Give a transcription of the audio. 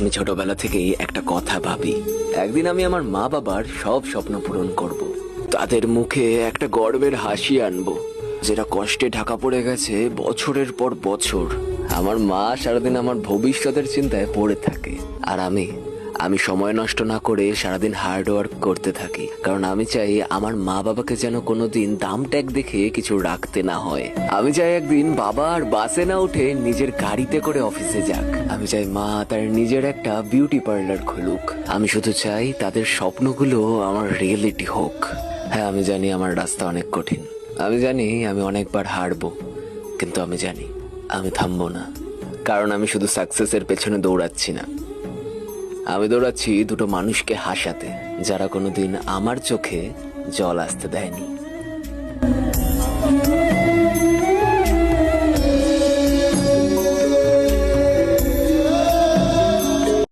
আমি ছোটবেলা থেকেই একটা কথা ভাবি, একদিন আমি আমার মা বাবার সব স্বপ্ন পূরণ করব। তাদের মুখে একটা গর্বের হাসি আনবো, যেটা কষ্টে ঢাকা পড়ে গেছে বছরের পর বছর। আমার মা সারাদিন আমার ভবিষ্যতের চিন্তায় পড়ে থাকে, আর আমি সময় নষ্ট না করে সারাদিন হার্ড ওয়ার্ক করতে থাকি, কারণ আমি চাই আমার মা বাবাকে যেন কোনোদিন দাম ট্যাগ দেখে কিছু রাখতে না হয়। আমি চাই একদিন বাবা আর বাসে না উঠে নিজের গাড়িতে করে অফিসে যাক। আমি চাই মা তার নিজের একটা বিউটি পার্লার খুলুক। আমি শুধু চাই তাদের স্বপ্নগুলো আমার রিয়েলিটি হোক। হ্যাঁ, আমি জানি আমার রাস্তা অনেক কঠিন, আমি জানি আমি অনেকবার হারবো, কিন্তু আমি জানি আমি থামবো না, কারণ আমি শুধু সাকসেসের পেছনে দৌড়াচ্ছি না, আমি দৌড়াচ্ছি দুটো মানুষকে হাসাতে, যারা কোনোদিন আমার চোখে জল আসতে দেয়নি।